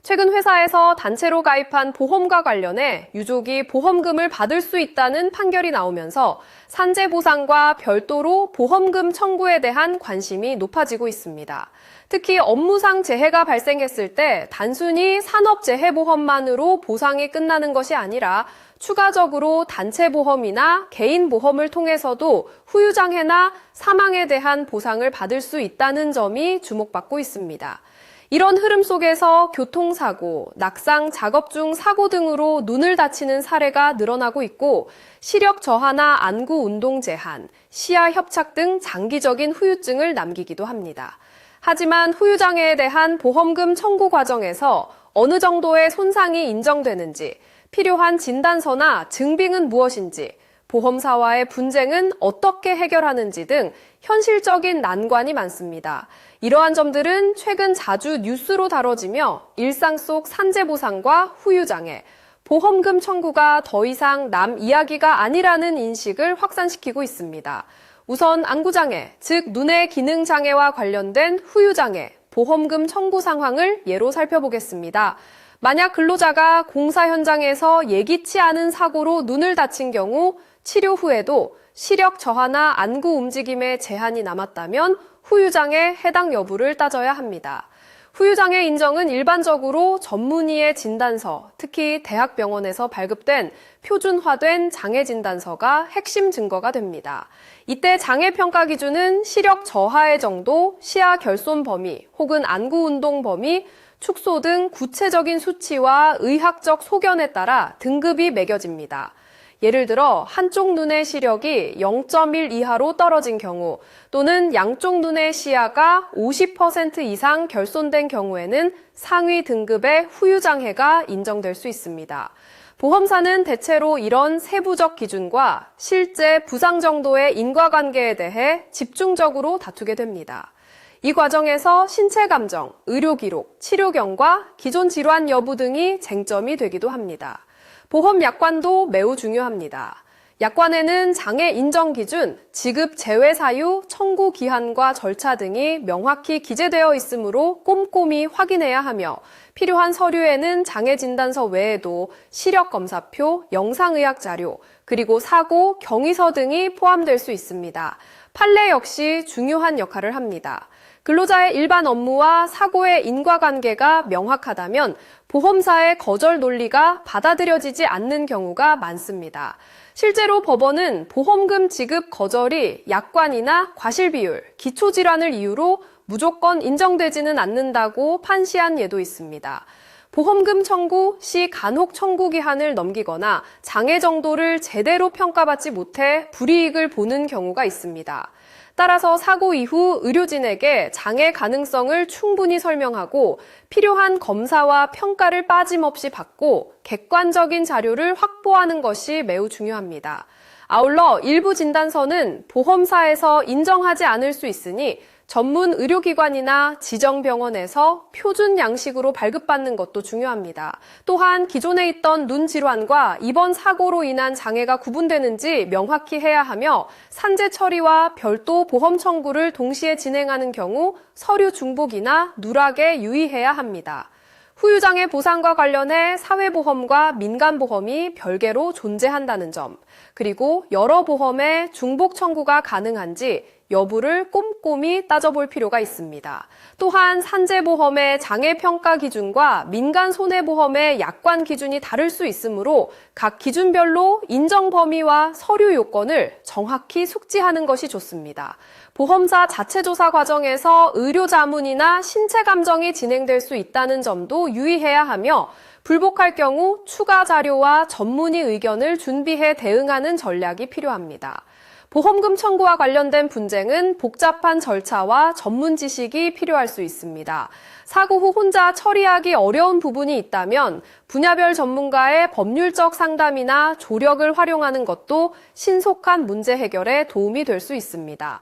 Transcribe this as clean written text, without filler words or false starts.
최근 회사에서 단체로 가입한 보험과 관련해 유족이 보험금을 받을 수 있다는 판결이 나오면서 산재 보상과 별도로 보험금 청구에 대한 관심이 높아지고 있습니다. 특히 업무상 재해가 발생했을 때 단순히 산업재해보험만으로 보상이 끝나는 것이 아니라 추가적으로 단체보험이나 개인보험을 통해서도 후유장애나 사망에 대한 보상을 받을 수 있다는 점이 주목받고 있습니다. 이런 흐름 속에서 교통사고, 낙상, 작업 중 사고 등으로 눈을 다치는 사례가 늘어나고 있고 시력 저하나 안구 운동 제한, 시야 협착 등 장기적인 후유증을 남기기도 합니다. 하지만 후유장애에 대한 보험금 청구 과정에서 어느 정도의 손상이 인정되는지, 필요한 진단서나 증빙은 무엇인지, 보험사와의 분쟁은 어떻게 해결하는지 등 현실적인 난관이 많습니다. 이러한 점들은 최근 자주 뉴스로 다뤄지며 일상 속 산재보상과 후유장애, 보험금 청구가 더 이상 남 이야기가 아니라는 인식을 확산시키고 있습니다. 우선 안구장애, 즉 눈의 기능장애와 관련된 후유장애, 보험금 청구 상황을 예로 살펴보겠습니다. 만약 근로자가 공사 현장에서 예기치 않은 사고로 눈을 다친 경우 치료 후에도 시력 저하나 안구 움직임에 제한이 남았다면 후유장애 해당 여부를 따져야 합니다. 후유장애 인정은 일반적으로 전문의의 진단서, 특히 대학병원에서 발급된 표준화된 장애 진단서가 핵심 증거가 됩니다. 이때 장애평가 기준은 시력 저하의 정도, 시야 결손 범위 혹은 안구 운동 범위, 축소 등 구체적인 수치와 의학적 소견에 따라 등급이 매겨집니다. 예를 들어 한쪽 눈의 시력이 0.1 이하로 떨어진 경우 또는 양쪽 눈의 시야가 50% 이상 결손된 경우에는 상위 등급의 후유장애가 인정될 수 있습니다. 보험사는 대체로 이런 세부적 기준과 실제 부상 정도의 인과관계에 대해 집중적으로 다투게 됩니다. 이 과정에서 신체 감정, 의료 기록, 치료 경과, 기존 질환 여부 등이 쟁점이 되기도 합니다. 보험 약관도 매우 중요합니다. 약관에는 장애 인정 기준, 지급 제외 사유, 청구 기한과 절차 등이 명확히 기재되어 있으므로 꼼꼼히 확인해야 하며 필요한 서류에는 장애 진단서 외에도 시력 검사표, 영상의학 자료, 그리고 사고, 경위서 등이 포함될 수 있습니다. 판례 역시 중요한 역할을 합니다. 근로자의 일반 업무와 사고의 인과관계가 명확하다면 보험사의 거절 논리가 받아들여지지 않는 경우가 많습니다. 실제로 법원은 보험금 지급 거절이 약관이나 과실비율, 기초질환을 이유로 무조건 인정되지는 않는다고 판시한 예도 있습니다. 보험금 청구 시 간혹 청구 기한을 넘기거나 장애 정도를 제대로 평가받지 못해 불이익을 보는 경우가 있습니다. 따라서 사고 이후 의료진에게 장애 가능성을 충분히 설명하고 필요한 검사와 평가를 빠짐없이 받고 객관적인 자료를 확보하는 것이 매우 중요합니다. 아울러 일부 진단서는 보험사에서 인정하지 않을 수 있으니 전문 의료기관이나 지정병원에서 표준 양식으로 발급받는 것도 중요합니다. 또한 기존에 있던 눈 질환과 이번 사고로 인한 장애가 구분되는지 명확히 해야 하며 산재 처리와 별도 보험 청구를 동시에 진행하는 경우 서류 중복이나 누락에 유의해야 합니다. 후유장애 보상과 관련해 사회보험과 민간보험이 별개로 존재한다는 점, 그리고 여러 보험에 중복 청구가 가능한지 여부를 꼼꼼히 따져볼 필요가 있습니다. 또한 산재보험의 장애평가 기준과 민간손해보험의 약관 기준이 다를 수 있으므로 각 기준별로 인정 범위와 서류 요건을 정확히 숙지하는 것이 좋습니다. 보험사 자체 조사 과정에서 의료 자문이나 신체 감정이 진행될 수 있다는 점도 유의해야 하며 불복할 경우 추가 자료와 전문의 의견을 준비해 대응하는 전략이 필요합니다. 보험금 청구와 관련된 분쟁은 복잡한 절차와 전문 지식이 필요할 수 있습니다. 사고 후 혼자 처리하기 어려운 부분이 있다면 분야별 전문가의 법률적 상담이나 조력을 활용하는 것도 신속한 문제 해결에 도움이 될 수 있습니다.